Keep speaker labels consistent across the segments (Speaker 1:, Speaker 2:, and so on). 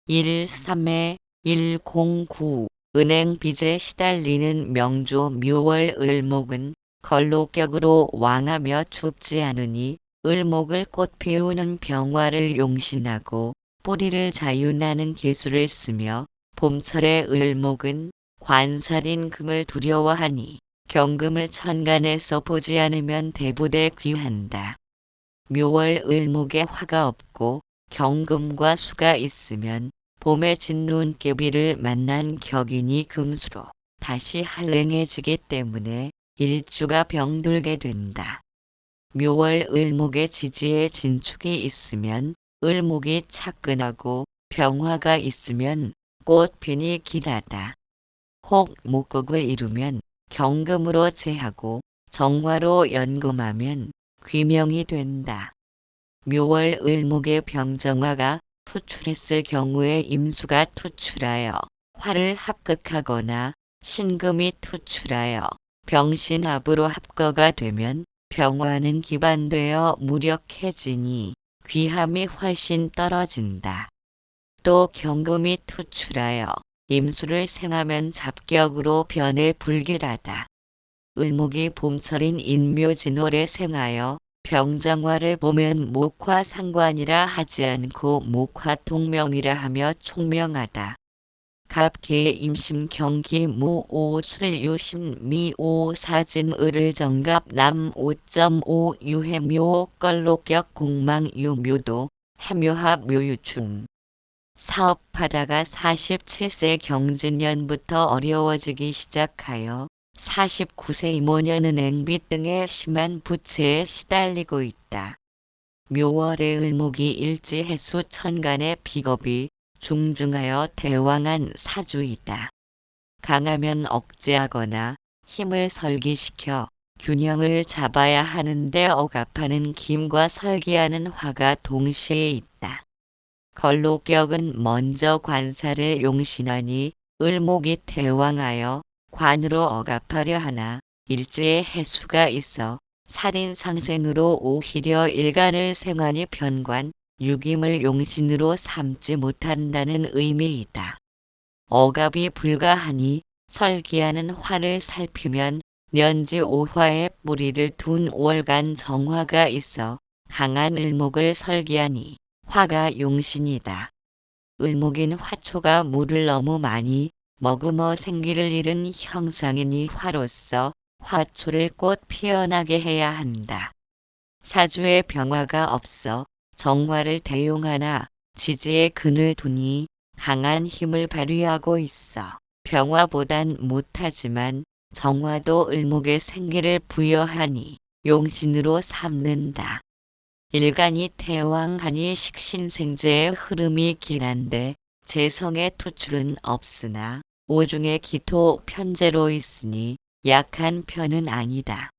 Speaker 1: 13회 109 은행 빚에 시달리는 명조 묘월 을목은 걸록격으로 왕하며 춥지 않으니 을목을 꽃 피우는 병화를 용신하고 뿌리를 자윤하는 계수를 쓰며 봄철의 을목은 관살인 금을 두려워하니 경금을 천간에서 보지 않으면 대부대 귀한다. 묘월 을목에 화가 없고 경금과 수가 있으면 봄에 진눈 깨비를 만난 격인이 금수로 다시 한랭해지기 때문에 일주가 병들게 된다. 묘월 을목의 지지에 진축이 있으면 을목이 차끈하고 병화가 있으면 꽃핀이 길하다. 혹 목극을 이루면 경금으로 제하고 정화로 연금하면 귀명이 된다. 묘월 을목의 병정화가 투출했을 경우에 임수가 투출하여 화를 합극하거나 신금이 투출하여 병신합으로 합거가 되면 병화는 기반되어 무력해지니 귀함이 훨씬 떨어진다. 또 경금이 투출하여 임수를 생하면 잡격으로 변해 불길하다. 을목이 봄철인 인묘진월에 생하여 병정화를 보면 목화상관이라 하지 않고 목화통명이라 하며 총명하다. 갑계 임심 경기 무오술 유심 미오 사진 을을 정갑 남 5.5 유해묘 걸록격 공망 유묘도 해묘합 묘유충 사업하다가 47세 경진년부터 어려워지기 시작하여 49세 이모년은 앵빚 등의 심한 부채에 시달리고 있다. 묘월의 을목이 일지해수 천간의 비겁이 중중하여 대왕한 사주이다. 강하면 억제하거나 힘을 설기시켜 균형을 잡아야 하는데 억압하는 김과 설기하는 화가 동시에 있다. 걸록격은 먼저 관사를 용신하니 을목이 대왕하여 관으로 억압하려 하나 일지에 해수가 있어 살인상생으로 오히려 일간을 생하니 편관, 육임을 용신으로 삼지 못한다는 의미이다. 억압이 불가하니 설기하는 화를 살피면 년지 5화에 뿌리를 둔 5월간 정화가 있어 강한 을목을 설기하니 화가 용신이다. 을목인 화초가 물을 너무 많이 머금어 생기를 잃은 형상이니 화로서 화초를 꽃 피어나게 해야 한다. 사주에 병화가 없어 정화를 대용하나 지지에 근을 두니 강한 힘을 발휘하고 있어 병화보단 못하지만 정화도 을목의 생기를 부여하니 용신으로 삼는다. 일간이 태왕하니 식신생재의 흐름이 길한데 재성의 투출은 없으나 오중의 기토 편재로 있으니 약한 편은 아니다.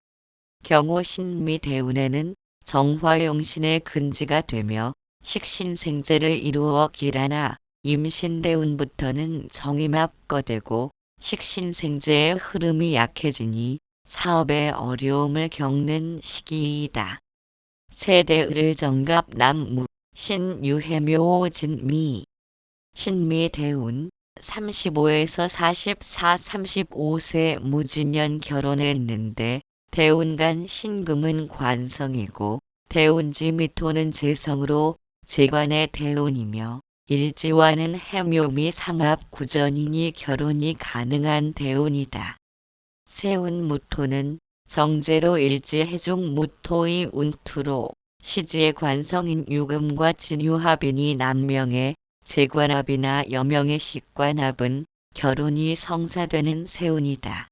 Speaker 1: 경호 신미대운에는 정화용신의 근지가 되며 식신생재를 이루어 길하나 임신대운부터는 정임합거되고 식신생재의 흐름이 약해지니 사업에 어려움을 겪는 시기이다. 세대을 정갑 남무 신유해묘 진미 신미대운 35에서 44, 35세 무진년 결혼했는데 대운간 신금은 관성이고 대운지 미토는 재성으로 재관의 대운이며 일지와는 해묘미 삼합 구전이니 결혼이 가능한 대운이다. 세운 무토는 정제로 일지 해중 무토의 운투로 시지의 관성인 유금과 진유합이니 남명의 재관합이나 여명의 식관합은 결혼이 성사되는 세운이다.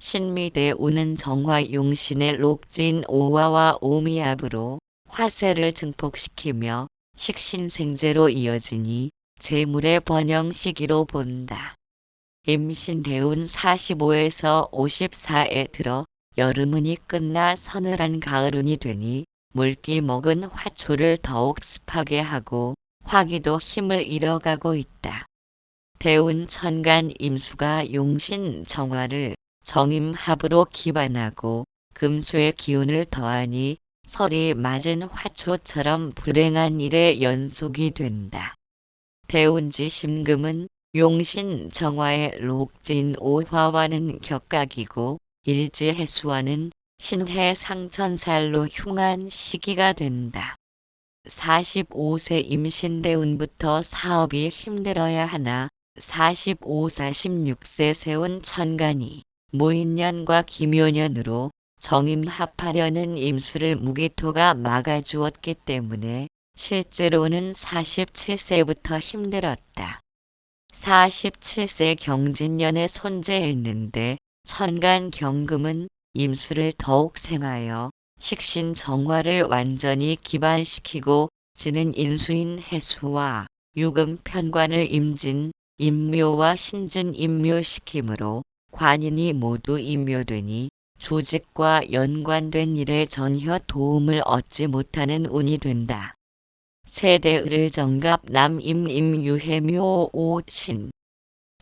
Speaker 1: 신미대운은 정화용신의 록진 오화와 오미합으로 화세를 증폭시키며 식신생재로 이어지니 재물의 번영 시기로 본다. 임신대운 45에서 54에 들어 여름운이 끝나 서늘한 가을운이 되니 물기 먹은 화초를 더욱 습하게 하고 화기도 힘을 잃어가고 있다. 대운 천간 임수가 용신 정화를 정임합으로 기반하고 금수의 기운을 더하니 설이 맞은 화초처럼 불행한 일의 연속이 된다. 대운지 신금은 용신 정화의 록진 오화와는 격각이고 일지 해수와는 신해 상천살로 흉한 시기가 된다. 45세 임신대운부터 사업이 힘들어야 하나 45-46세 세운 천간이 무인년과 기묘년으로 정임합하려는 임수를 무기토가 막아주었기 때문에 실제로는 47세부터 힘들었다. 47세 경진년에 손재했는데 천간 경금은 임수를 더욱 생하여 식신 정화를 완전히 기반시키고 지는 인수인 해수와 유금 편관을 임진, 임묘와 신진 임묘시키므로 관인이 모두 임묘되니 조직과 연관된 일에 전혀 도움을 얻지 못하는 운이 된다. 세대을 정갑 남임임유해묘 오신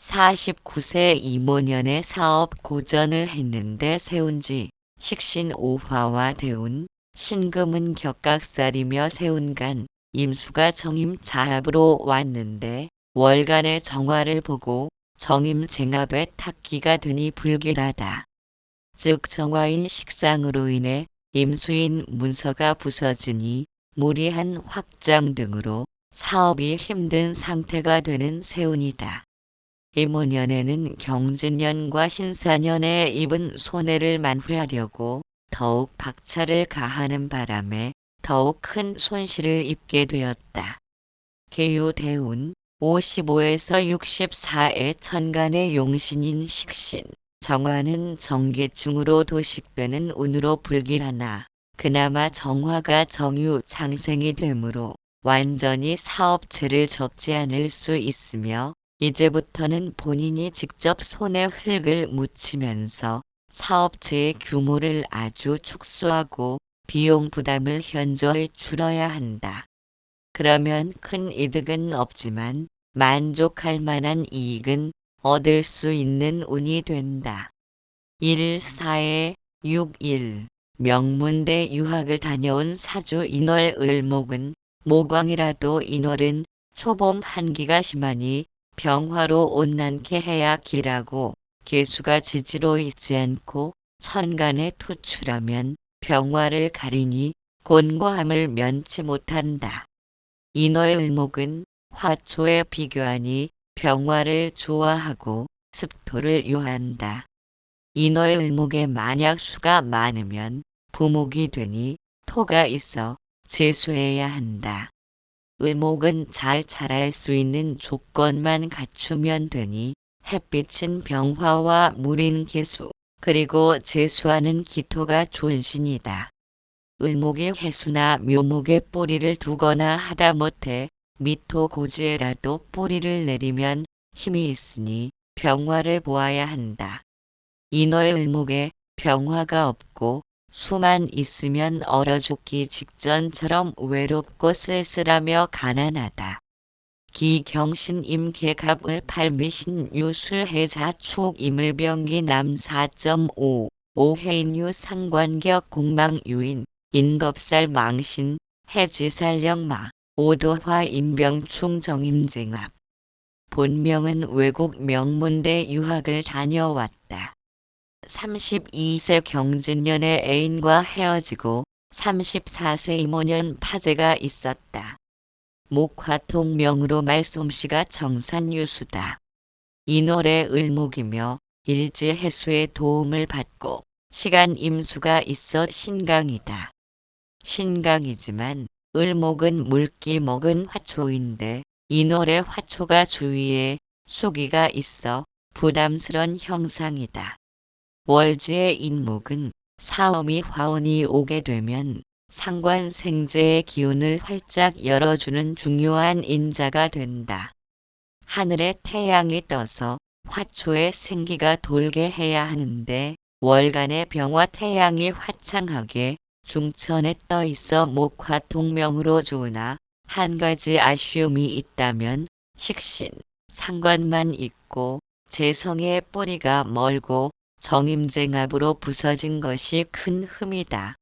Speaker 1: 49세 이모년에 사업 고전을 했는데 세운지 식신 오화와 대운, 신금은 격각살이며 세운간, 임수가 정임 자합으로 왔는데 월간의 정화를 보고 정임 쟁합에 탁기가 되니 불길하다. 즉 정화인 식상으로 인해 임수인 문서가 부서지니 무리한 확장 등으로 사업이 힘든 상태가 되는 세운이다. 이모년에는 경진년과 신사년에 입은 손해를 만회하려고 더욱 박차를 가하는 바람에 더욱 큰 손실을 입게 되었다. 계유대운 55에서 64의 천간의 용신인 식신, 정화는 정계중으로 도식되는 운으로 불길하나 그나마 정화가 정유 장생이 되므로 완전히 사업체를 접지 않을 수 있으며 이제부터는 본인이 직접 손에 흙을 묻히면서 사업체의 규모를 아주 축소하고 비용 부담을 현저히 줄여야 한다. 그러면 큰 이득은 없지만 만족할 만한 이익은 얻을 수 있는 운이 된다. 1-4에 6-1 명문대 유학을 다녀온 사주 인월 을목은 모광이라도 인월은 초봄 한기가 심하니 병화로 온난케 해야 길하고 계수가 지지로 있지 않고 천간에 투출하면 병화를 가리니 곤고함을 면치 못한다. 인월을목은 화초에 비교하니 병화를 좋아하고 습토를 요한다. 인월을목에 만약 수가 많으면 부목이 되니 토가 있어 제수해야 한다. 을목은 잘 자랄 수 있는 조건만 갖추면 되니 햇빛은 병화와 물인 계수 그리고 제수하는 기토가 존신이다. 을목이 해수나 묘목에 뿌리를 두거나 하다못해 미토 고지에라도 뿌리를 내리면 힘이 있으니 병화를 보아야 한다. 인월을목에 병화가 없고 수만 있으면 얼어 죽기 직전처럼 외롭고 쓸쓸하며 가난하다. 기경신 임계갑을 팔미신 유술해자 축 임을병기 남 4.5 오해인유 상관격 공망유인 인겁살 망신 해지살령마 오도화 임병충 정임쟁합 본명은 외국 명문대 유학을 다녀왔다. 32세 경진년에 애인과 헤어지고 34세 이모년 파재가 있었다. 목화통명으로 말솜씨가 정산유수다. 인월의 을목이며 일지해수의 도움을 받고 시간 임수가 있어 신강이다. 신강이지만 을목은 물기 먹은 화초인데 인월의 화초가 주위에 수기가 있어 부담스런 형상이다. 월지의 인목은 사엄이 화운이 오게 되면 상관생재의 기운을 활짝 열어주는 중요한 인자가 된다. 하늘에 태양이 떠서 화초에 생기가 돌게 해야 하는데 월간의 병화 태양이 화창하게 중천에 떠 있어 목화통명으로 좋으나 한 가지 아쉬움이 있다면 식신, 상관만 있고 재성의 뿌리가 멀고 정임쟁합으로 부서진 것이 큰 흠이다.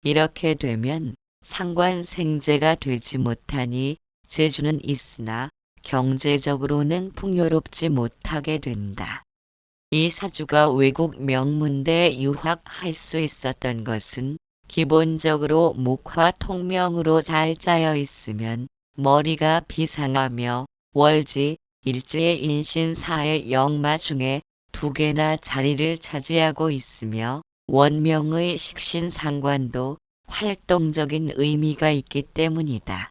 Speaker 1: 이렇게 되면 상관생재가 되지 못하니 재주는 있으나 경제적으로는 풍요롭지 못하게 된다. 이 사주가 외국 명문대에 유학할 수 있었던 것은 기본적으로 목화 통명으로 잘 짜여 있으면 머리가 비상하며 월지, 일지의 인신사의 역마 중에 2개나 자리를 차지하고 있으며 원명의 식신상관도 활동적인 의미가 있기 때문이다.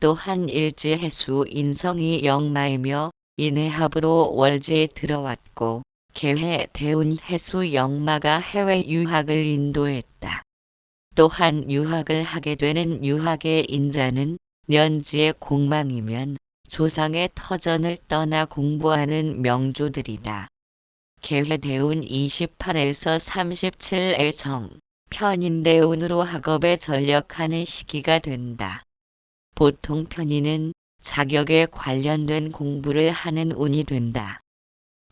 Speaker 1: 또한 일지해수 인성이 역마이며 인해합으로 월지에 들어왔고 개해 대운 해수 역마가 해외 유학을 인도했다. 또한 유학을 하게 되는 유학의 인자는 년지의 공망이면 조상의 터전을 떠나 공부하는 명주들이다. 개해 대운 28에서 37의 정, 편인대운으로 학업에 전력하는 시기가 된다. 보통 편인은 자격에 관련된 공부를 하는 운이 된다.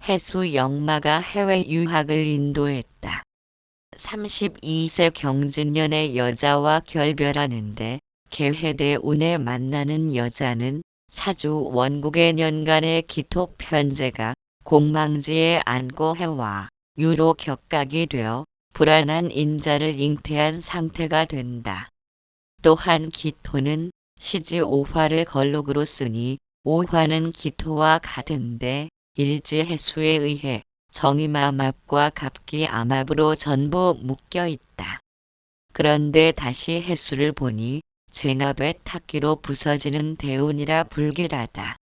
Speaker 1: 해수 역마가 해외 유학을 인도했다. 32세 경진년의 여자와 결별하는데 개해대운에 만나는 여자는 사주 원국의 년간의 기토 편제가 공망지에 안고 해와 유로 격각이 되어 불안한 인자를 잉태한 상태가 된다. 또한 기토는 시지 오화를 걸록으로 쓰니 오화는 기토와 같은데 일지해수에 의해 정임암합과 갑기암합으로 전부 묶여 있다. 그런데 다시 해수를 보니 쟁합의 탁기로 부서지는 대운이라 불길하다.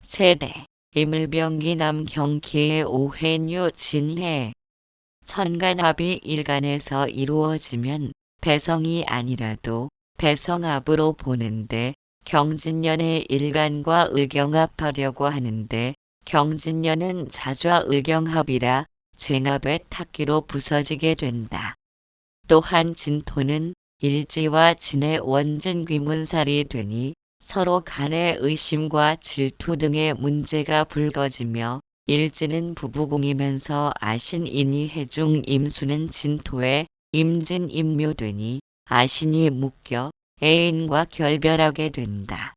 Speaker 1: 세대 임을병기 남경기의 오해뉴 진해 천간합이 일간에서 이루어지면 배성이 아니라도 배성합으로 보는데 경진년의 일간과 의경합하려고 하는데 경진년은 자좌 의경합이라 쟁합의 탁기로 부서지게 된다. 또한 진토는 일지와 진의 원진귀문살이 되니 서로 간의 의심과 질투 등의 문제가 불거지며 일지는 부부궁이면서 아신인이 해중 임수는 진토에 임진임묘되니 아신이 묶여 애인과 결별하게 된다.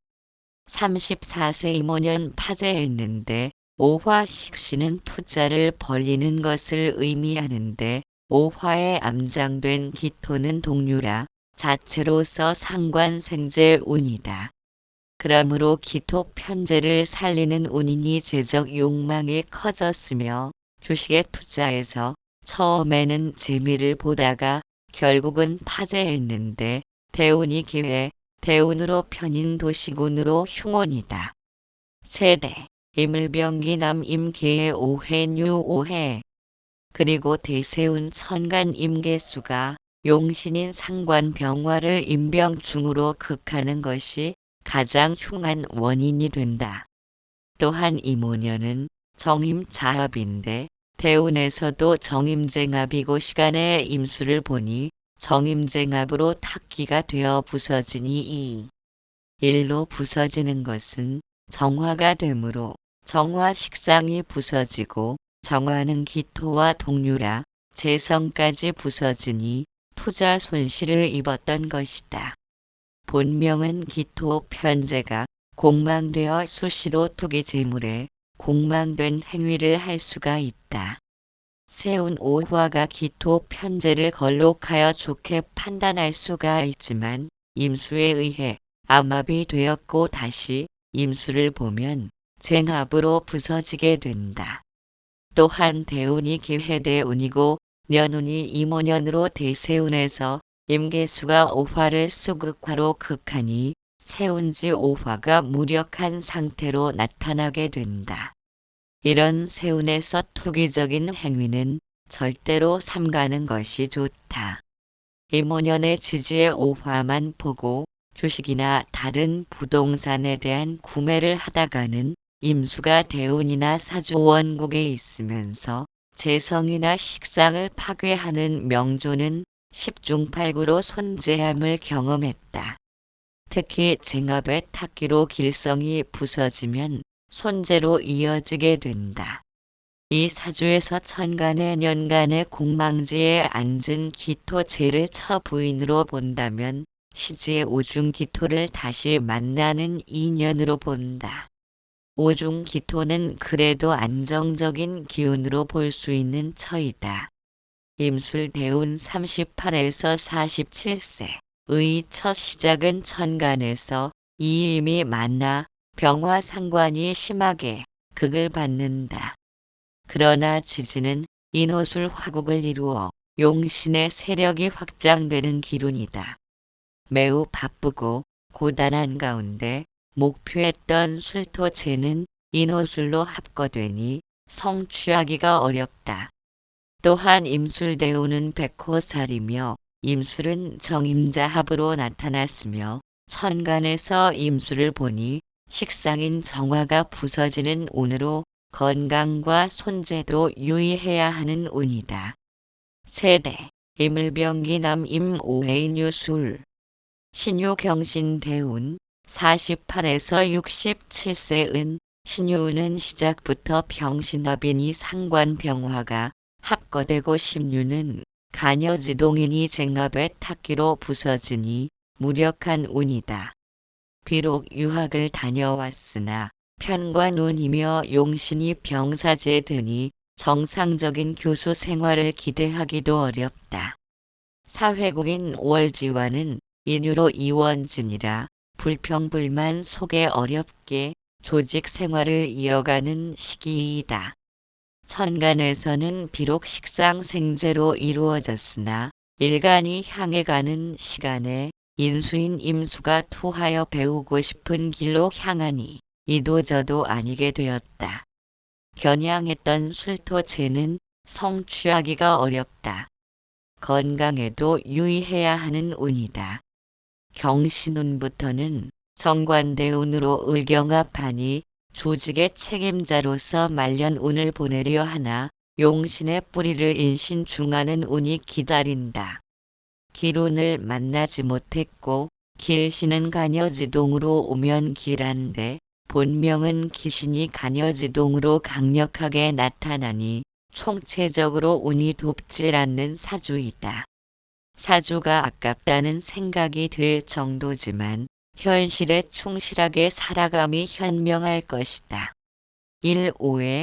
Speaker 1: 34세 임오년 파재했는데 오화식신은 투자를 벌리는 것을 의미하는데 오화에 암장된 기토는 동류라 자체로서 상관생재 운이다. 그러므로 기토 편제를 살리는 운이니 재적 욕망이 커졌으며 주식에 투자해서 처음에는 재미를 보다가 결국은 파재했는데 대운이 기회, 대운으로 편인 도시군으로 흉원이다. 세대 임을병기 남임계의 오해뉴 오해 그리고 대세운 천간 임계수가 용신인 상관병화를 임병중으로 극하는 것이 가장 흉한 원인이 된다. 또한 임오년은 정임자합인데 대운에서도 정임쟁합이고 시간의 임수를 보니 정임쟁합으로 탁기가 되어 부서지니 이 일로 부서지는 것은 정화가 되므로 정화 식상이 부서지고 정화는 기토와 동류라 재성까지 부서지니 투자 손실을 입었던 것이다. 본명은 기토 편제가 공망되어 수시로 투기 재물에 공망된 행위를 할 수가 있다. 세운 오화가 기토 편제를 걸록하여 좋게 판단할 수가 있지만 임수에 의해 암합이 되었고 다시 임수를 보면 쟁합으로 부서지게 된다. 또한 대운이 기회대운이고 년운이 임오년으로 대세운에서 임계수가 오화를 수극화로 극하니 세운지 오화가 무력한 상태로 나타나게 된다. 이런 세운에서 투기적인 행위는 절대로 삼가는 것이 좋다. 임오년의 지지의 오화만 보고 주식이나 다른 부동산에 대한 구매를 하다가는 임수가 대운이나 사주원국에 있으면서 재성이나 식상을 파괴하는 명조는 10중팔구로 손재함을 경험했다. 특히 쟁합의 탁기로 길성이 부서지면 손재로 이어지게 된다. 이 사주에서 천간의 년간의 공망지에 앉은 기토재를 처부인으로 본다면 시지의 오중기토를 다시 만나는 인연으로 본다. 오중기토는 그래도 안정적인 기운으로 볼 수 있는 처이다. 임술대운 38에서 47세의 첫 시작은 천간에서 이임이 만나 병화 상관이 심하게 극을 받는다. 그러나 지지는 인호술 화국을 이루어 용신의 세력이 확장되는 기운이다. 매우 바쁘고 고단한 가운데 목표했던 술토체는 인호술로 합거되니 성취하기가 어렵다. 또한 임술대운은 백호살이며 임술은 정임자합으로 나타났으며 천간에서 임술을 보니 식상인 정화가 부서지는 운으로 건강과 손재도 유의해야 하는 운이다. 세대 임을병기남 임오해인유술 신유경신대운 48에서 67세은 신유는 시작부터 병신업이니 상관병화가 합거되고 신유는 간여지동이니 쟁업의 탁기로 부서지니 무력한 운이다. 비록 유학을 다녀왔으나 편관운이며 용신이 병사제에 드니 정상적인 교수 생활을 기대하기도 어렵다. 사회국인 월지와는 인유로 이원진이라 불평불만 속에 어렵게 조직 생활을 이어가는 시기이다. 천간에서는 비록 식상생재로 이루어졌으나 일간이 향해 가는 시간에 인수인 임수가 투하여 배우고 싶은 길로 향하니 이도저도 아니게 되었다. 겨냥했던 술토체는 성취하기가 어렵다. 건강에도 유의해야 하는 운이다. 경신운부터는 정관대운으로 을경합하니 조직의 책임자로서 말년운을 보내려 하나 용신의 뿌리를 인신중하는 운이 기다린다. 기운을 만나지 못했고 길신은 간여지동으로 오면 길한데 본명은 기신이 간여지동으로 강력하게 나타나니 총체적으로 운이 돕질 않는 사주이다. 사주가 아깝다는 생각이 들 정도지만 현실에 충실하게 살아감이 현명할 것이다. 1. 5회